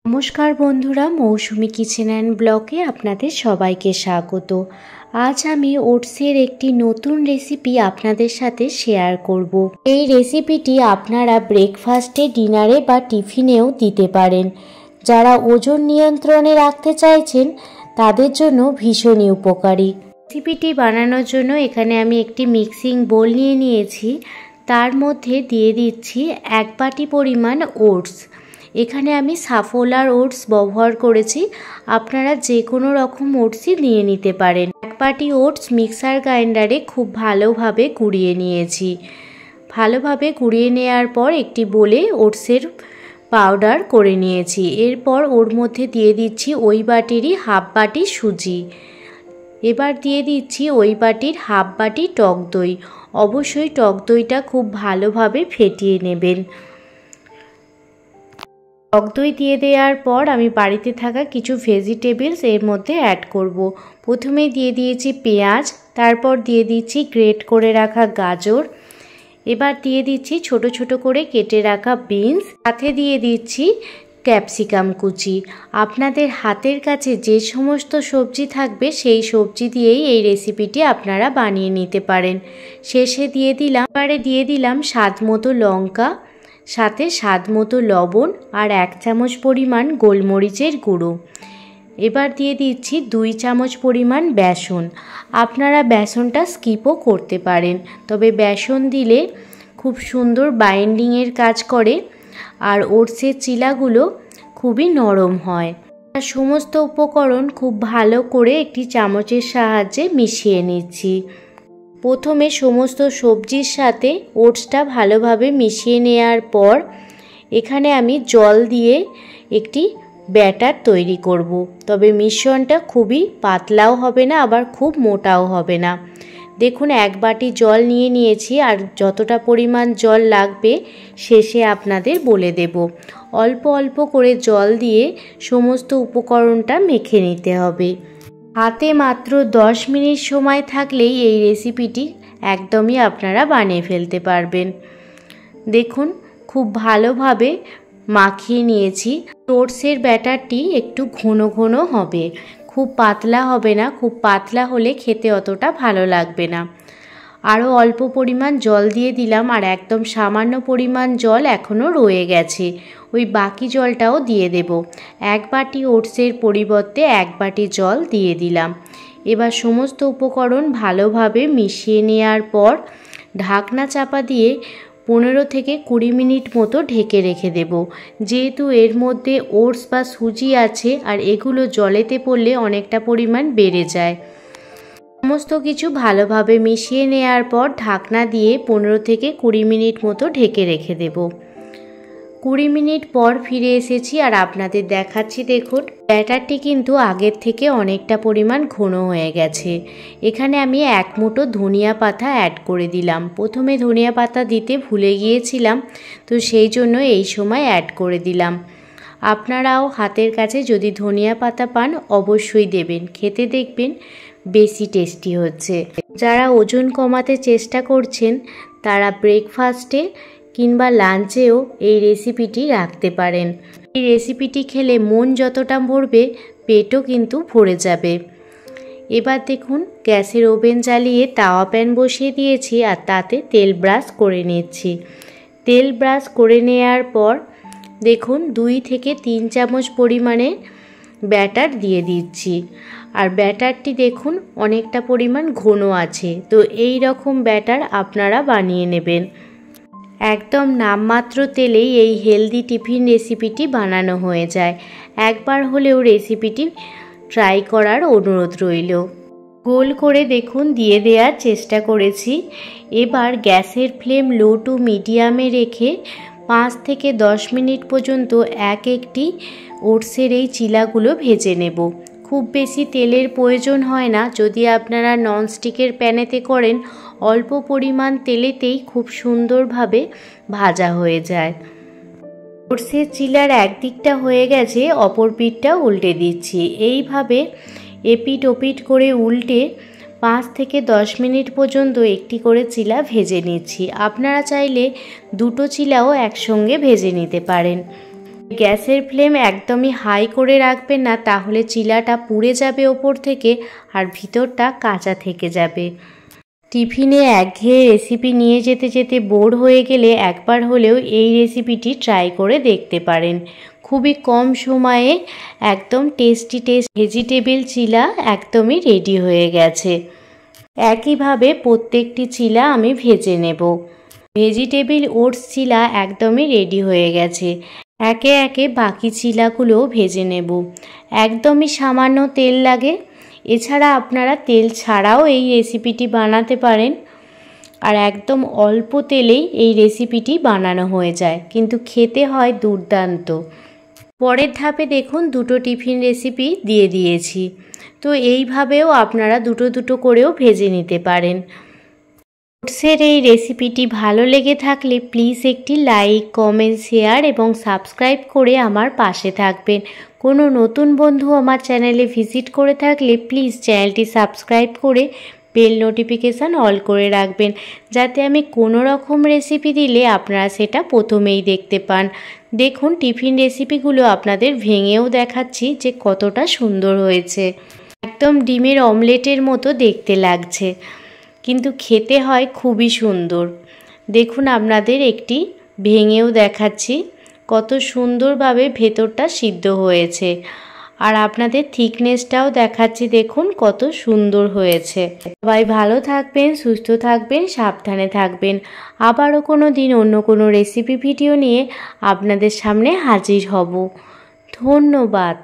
নমস্কার বন্ধুরা, মৌসুমি kitchen and ব্লগে আপনাদের সবাইকে স্বাগত। আজ আমি ওটসের একটি নতুন রেসিপি আপনাদের সাথে শেয়ার করব। এই রেসিপিটি আপনারা ব্রেকফাস্টে, ডিনারে বা টিফিনেও দিতে পারেন। যারা ওজন নিয়ন্ত্রণে রাখতে চাইছেন তাদের জন্য ভীষণই উপকারী। রেসিপিটি বানানোর জন্য এখানে আমি একটি মিক্সিং বোল নিয়ে নিয়েছি। তার মধ্যে দিয়ে দিচ্ছি 1 বাটি পরিমাণ ওটস। এখানে আমি সাফোলার ওটস ব্যবহার করেছি, আপনারা যে কোনো রকম ওটসই নিয়ে নিতে পারেন। 1 বাটি ওটস মিক্সার গ্রাইন্ডারে খুব ভালোভাবে গুঁড়িয়ে নিয়েছি। ভালোভাবে গুঁড়িয়ে নেওয়ার পর একটি বোলে ওটসের পাউডার করে নিয়েছি। এরপর ওর মধ্যে দিয়ে দিচ্ছি ওই বাটিরই হাফ বাটি সুজি। এবার দিয়ে দিচ্ছি ওই বাটির হাফ বাটি টক দই। অবশ্যই টক দইটা খুব ভালোভাবে ফেটিয়ে নেবেন। টক দই দিয়ে দেওয়ার পর আমি বাড়িতে থাকা কিছু ভেজিটেবলস এর মধ্যে অ্যাড করব। প্রথমে দিয়ে দিয়েছি পেঁয়াজ, তারপর দিয়ে দিচ্ছি গ্রেট করে রাখা গাজর, এবার দিয়ে দিচ্ছি ছোট ছোট করে কেটে রাখা বিনস, সাথে দিয়ে দিচ্ছি ক্যাপসিকাম কুচি। আপনাদের হাতের কাছে যে সমস্ত সবজি থাকবে সেই সবজি দিয়েই এই রেসিপিটি আপনারা বানিয়ে নিতে পারেন। শেষে দিয়ে দিলাম স্বাদ মতো লঙ্কা, সাথে স্বাদ মতো লবণ আর 1 চামচ পরিমাণ গোলমরিচের গুঁড়ো। এবার দিয়ে দিচ্ছি 2 চামচ পরিমাণ বেসন। আপনারা বেসনটা স্কিপও করতে পারেন, তবে বেসন দিলে খুব সুন্দর বাইন্ডিংয়ের কাজ করে আর ওটসের চিলাগুলো খুবই নরম হয়। সমস্ত উপকরণ খুব ভালো করে একটি চামচের সাহায্যে মিশিয়ে নিচ্ছি। প্রথমে সমস্ত সবজির সাথে ওটসটা ভালোভাবে মিশিয়ে নেওয়ার পর এখানে আমি জল দিয়ে একটি ব্যাটার তৈরি করব। তবে মিশ্রণটা খুবই পাতলাও হবে না, আবার খুব মোটাও হবে না। দেখুন 1 বাটি জল নিয়ে নিয়েছি, আর যতটা পরিমাণ জল লাগবে শেষে আপনাদের বলে দেব। অল্প অল্প করে জল দিয়ে সমস্ত উপকরণটা মেখে নিতে হবে। হাতে মাত্র 10 মিনিট সময় থাকলেই এই রেসিপিটি একদমই আপনারা বানিয়ে ফেলতে পারবেন। দেখুন খুব ভালোভাবে মাখিয়ে নিয়েছি। ওটসের ব্যাটারটি একটু ঘন ঘন হবে, খুব পাতলা হবে না। খুব পাতলা হলে খেতে অতটা ভালো লাগবে না। আরও অল্প পরিমাণ জল দিয়ে দিলাম, আর একদম সামান্য পরিমাণ জল এখনও রয়ে গেছে, ওই বাকি জলটাও দিয়ে দেব। 1 বাটি ওটসের পরিবর্তে 1 বাটি জল দিয়ে দিলাম। এবার সমস্ত উপকরণ ভালোভাবে মিশিয়ে নেওয়ার পর ঢাকনা চাপা দিয়ে 15 থেকে 20 মিনিট মতো ঢেকে রেখে দেব। যেহেতু এর মধ্যে ওটস বা সুজি আছে, আর এগুলো জলেতে পড়লে অনেকটা পরিমাণ বেড়ে যায়। সমস্ত কিছু ভালোভাবে মিশিয়ে নেওয়ার পর ঢাকনা দিয়ে 15 থেকে 20 মিনিট মতো ঢেকে রেখে দেব। 20 মিনিট পর ফিরে এসেছি আর আপনাদের দেখাচ্ছি। দেখুন ব্যাটারটি কিন্তু আগের থেকে অনেকটা পরিমাণ ঘন হয়ে গেছে। এখানে আমি 1 মুঠো ধনিয়া পাতা অ্যাড করে দিলাম। প্রথমে ধনিয়া পাতা দিতে ভুলে গিয়েছিলাম, তো সেই জন্য এই সময় অ্যাড করে দিলাম। আপনারাও হাতের কাছে যদি ধনিয়া পাতা পান অবশ্যই দেবেন, খেতে দেখবেন বেশি টেস্টি হচ্ছে। যারা ওজন কমাতে চেষ্টা করছেন তারা ব্রেকফাস্টে কিংবা লাঞ্চেও এই রেসিপিটি রাখতে পারেন। এই রেসিপিটি খেলে মন যতটা ভরবে পেটও কিন্তু ভরে যাবে। এবার দেখুন গ্যাসের ওভেন জ্বালিয়ে তাওয়া প্যান বসিয়ে দিয়েছি, আর তাতে তেল ব্রাশ করে নিচ্ছি। তেল ব্রাশ করে নেওয়ার পর দেখুন 2 থেকে 3 চামচ পরিমাণে ব্যাটার দিয়ে দিচ্ছি। আর ব্যাটারটি দেখুন অনেকটা পরিমাণ ঘন আছে, তো এই রকম ব্যাটার আপনারা বানিয়ে নেবেন। একদম নামমাত্র তেলেই এই হেলদি টিফিন রেসিপিটি বানানো হয়ে যায়। একবার হলেও রেসিপিটি ট্রাই করার অনুরোধ রইল। গোল করে দেখুন দিয়ে দেওয়ার চেষ্টা করেছি। এবার গ্যাসের ফ্লেম লো টু মিডিয়ামে রেখে 5 থেকে 10 মিনিট পর্যন্ত একটি ওটসের এই চিলাগুলো ভেজে নেব। খুব বেশি তেলের প্রয়োজন হয় না। যদি আপনারা ননস্টিকের প্যানেতে করেন অল্প পরিমাণ তেলেতেই খুব সুন্দরভাবে ভাজা হয়ে যায়। ওটসের চিলার একদিকটা হয়ে গেছে, অপর পিঠটা উল্টে দিচ্ছি। এইভাবে এপিট ওপিট করে উল্টে 5 থেকে 10 মিনিট পর্যন্ত একটি করে চিলা ভেজে নিচ্ছি। আপনারা চাইলে দুটো চিলাও একসঙ্গে ভেজে নিতে পারেন। গ্যাসের ফ্লেম একদমই হাই করে রাখবেন না, তাহলে চিলাটা পুড়ে যাবে ওপর থেকে আর ভিতরটা কাঁচা থেকে যাবে। টিফিনে একঘেয়ে রেসিপি নিয়ে যেতে যেতে বোর হয়ে গেলে একবার হলেও এই রেসিপিটি ট্রাই করে দেখতে পারেন। খুবই কম সময়ে একদম টেস্টি ভেজিটেবিল চিলা একদমই রেডি হয়ে গেছে। একইভাবে প্রত্যেকটি চিলা আমি ভেজে নেব। ভেজিটেবিল ওটস চিলা একদমই রেডি হয়ে গেছে। একে একে বাকি চিলাগুলোও ভেজে নেব। একদমই সামান্য তেল লাগে, এছাড়া আপনারা তেল ছাড়াও এই রেসিপিটি বানাতে পারেন। আর একদম অল্প তেলেই এই রেসিপিটি বানানো হয়ে যায়, কিন্তু খেতে হয় দুর্দান্ত। পরের ধাপে দেখুন দুটো টিফিন রেসিপি দিয়ে দিয়েছি। তো এইভাবেও আপনারা দুটো দুটো করেও ভেজে নিতে পারেন। ওটসের এই রেসিপিটি ভালো লেগে থাকলে প্লিজ একটি লাইক, কমেন্ট, শেয়ার এবং সাবস্ক্রাইব করে আমার পাশে থাকবেন। কোনো নতুন বন্ধু আমার চ্যানেলে ভিজিট করে থাকলে প্লিজ চ্যানেলটি সাবস্ক্রাইব করে বেল নোটিফিকেশান অল করে রাখবেন, যাতে আমি কোনো রকম রেসিপি দিলে আপনারা সেটা প্রথমেই দেখতে পান। দেখুন টিফিন রেসিপিগুলো আপনাদের ভেঙেও দেখাচ্ছি যে কতটা সুন্দর হয়েছে। একদম ডিমের অমলেটের মতো দেখতে লাগছে, কিন্তু খেতে হয় খুবই সুন্দর। দেখুন আপনাদের একটি ভেঙেও দেখাচ্ছি কত সুন্দরভাবে ভেতরটা সিদ্ধ হয়েছে, আর আপনাদের থিকনেসটাও দেখাচ্ছি দেখুন কত সুন্দর হয়েছে। সবাই ভালো থাকবেন, সুস্থ থাকবেন, সাবধানে থাকবেন। আবারও কোনো দিন অন্য কোনো রেসিপি ভিডিও নিয়ে আপনাদের সামনে হাজির হব। ধন্যবাদ।